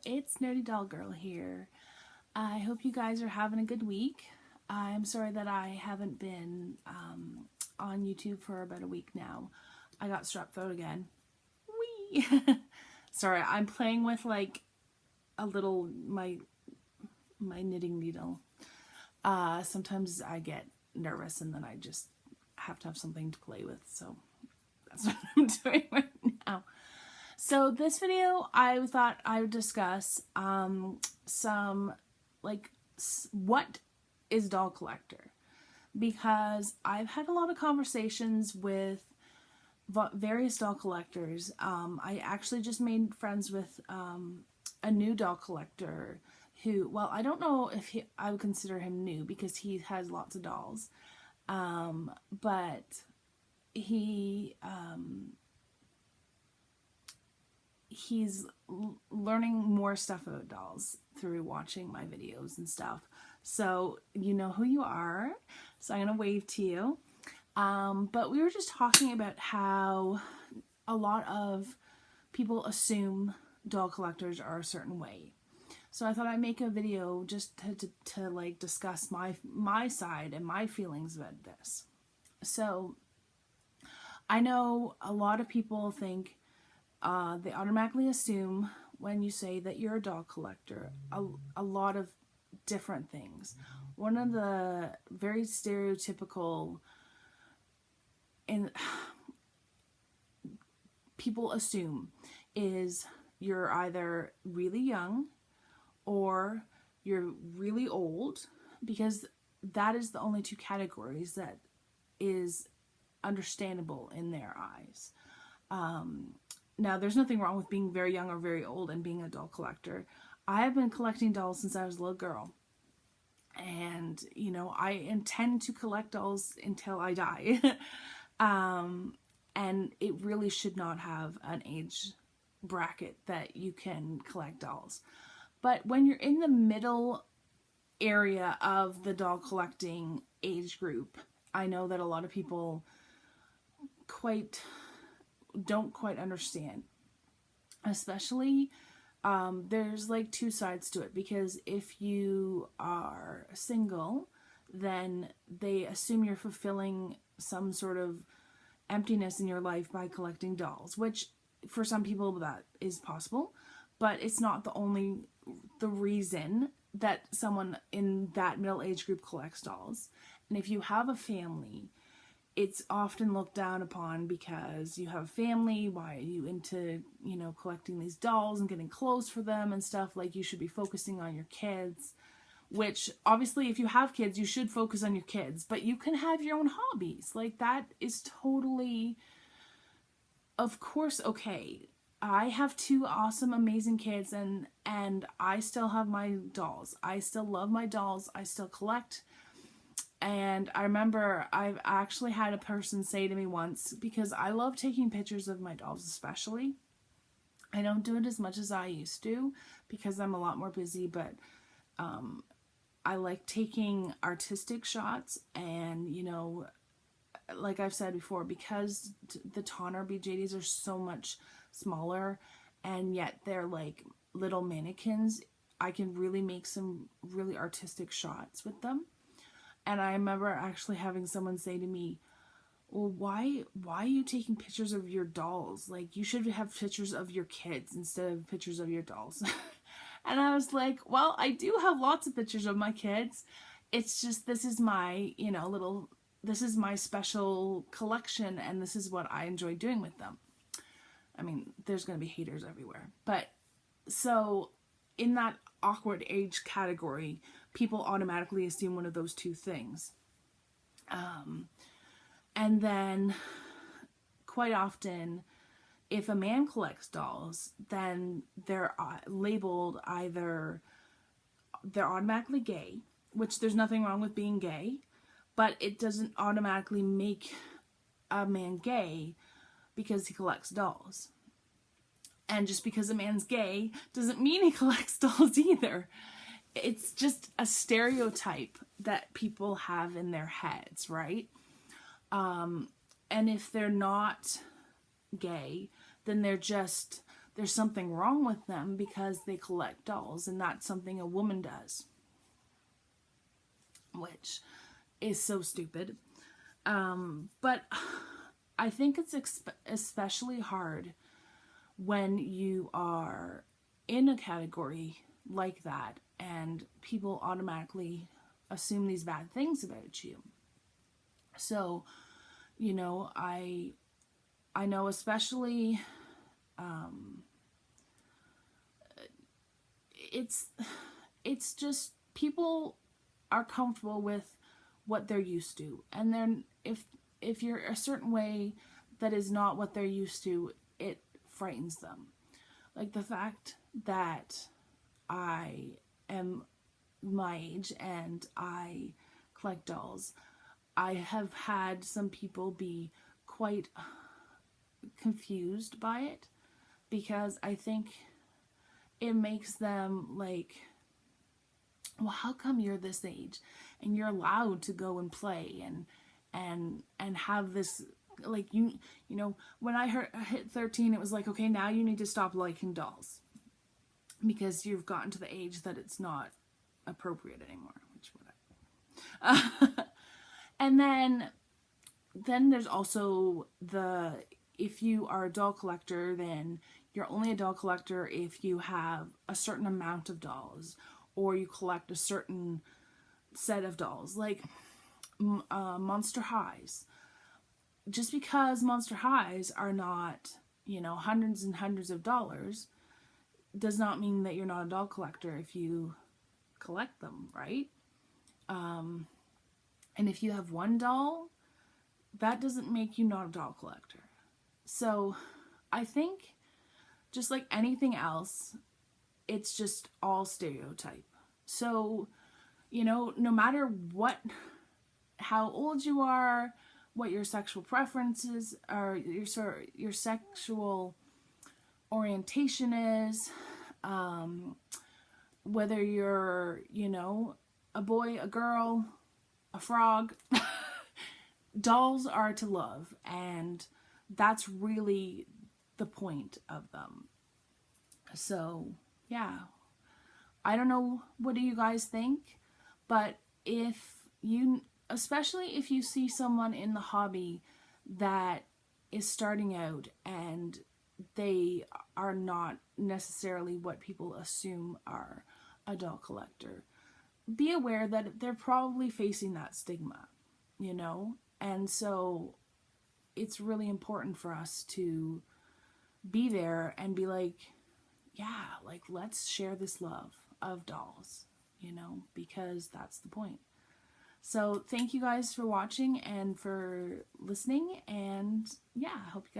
it's Nerdydollgirl here. I hope you guys are having a good week. I'm sorry that I haven't been on YouTube for about a week now. I got strep throat again. Whee! Sorry, I'm playing with like a little, my knitting needle. Sometimes I get nervous and then I just have to have something to play with, so that's what I'm doing right now. So this video, I thought I would discuss what is doll collector, because I've had a lot of conversations with various doll collectors. I actually just made friends with a new doll collector who, well, I don't know if I would consider him new because he has lots of dolls, but he's learning more stuff about dolls through watching my videos and stuff. So you know who you are. So I'm gonna wave to you. But we were just talking about how a lot of people assume doll collectors are a certain way. So I thought I'd make a video just to like discuss my side and my feelings about this. So I know a lot of people think they automatically assume when you say that you're a doll collector a lot of different things. One of the very stereotypical people assume is you're either really young or you're really old, because that is the only two categories that is understandable in their eyes. Now, there's nothing wrong with being very young or very old and being a doll collector. I have been collecting dolls since I was a little girl. And, you know, I intend to collect dolls until I die. And it really should not have an age bracket that you can collect dolls. But when you're in the middle area of the doll collecting age group, I know that a lot of people don't quite understand. Especially, there's like two sides to it, because if you are single, then they assume you're fulfilling some sort of emptiness in your life by collecting dolls, which for some people that is possible, but it's not the reason that someone in that middle age group collects dolls. And if you have a family, it's often looked down upon because you have a family. Why are you into, you know, collecting these dolls and getting clothes for them and stuff? Like, you should be focusing on your kids, which obviously if you have kids, you should focus on your kids, but you can have your own hobbies. Like, that is totally, of course, okay. I have two awesome, amazing kids, and I still have my dolls. I still love my dolls. I still collect. And I remember I've actually had a person say to me once, because I love taking pictures of my dolls especially. I don't do it as much as I used to because I'm a lot more busy, but I like taking artistic shots. And, you know, like I've said before, because the Tonner BJDs are so much smaller and yet they're like little mannequins, I can really make some really artistic shots with them. And I remember actually having someone say to me, well, why are you taking pictures of your dolls? Like, you should have pictures of your kids instead of pictures of your dolls. And I was like, well, I do have lots of pictures of my kids. It's just, this is my, you know, this is my special collection, and this is what I enjoy doing with them. I mean, there's going to be haters everywhere. But so in that awkward age category, people automatically assume one of those two things. And then quite often, if a man collects dolls, then they're labeled either they're automatically gay, which there's nothing wrong with being gay, but it doesn't automatically make a man gay because he collects dolls. And just because a man's gay doesn't mean he collects dolls either. It's just a stereotype that people have in their heads, right? And if they're not gay, then they're there's something wrong with them because they collect dolls, and that's something a woman does, which is so stupid. But I think it's especially hard when you are in a category like that and people automatically assume these bad things about you. So, you know, I know especially it's just people are comfortable with what they're used to, and then if you're a certain way that is not what they're used to, it frightens them. Like the fact that I am my age and I collect dolls, I have had some people be quite confused by it, because I think it makes them like, well, how come you're this age and you're allowed to go and play and have this, like, you know, when I hit 13, it was like, okay, now you need to stop liking dolls because you've gotten to the age that it's not appropriate anymore, which whatever. And then there's also if you are a doll collector, then you're only a doll collector if you have a certain amount of dolls, or you collect a certain set of dolls, like Monster Highs. Just because Monster Highs are not, you know, hundreds and hundreds of dollars, does not mean that you're not a doll collector if you collect them, right? And if you have one doll, that doesn't make you not a doll collector. So I think, just like anything else, it's just all stereotype. So, you know, no matter how old you are, what your sexual preferences are, your sexual orientation is, whether you're, you know, a boy, a girl, a frog, dolls are to love, and that's really the point of them. So, yeah. I don't know, what do you guys think? But especially if you see someone in the hobby that is starting out and they are not necessarily what people assume are a doll collector, be aware that they're probably facing that stigma, you know? And so it's really important for us to be there and be like, yeah, like, let's share this love of dolls, you know, because that's the point. So thank you guys for watching and for listening, and yeah, I hope you guys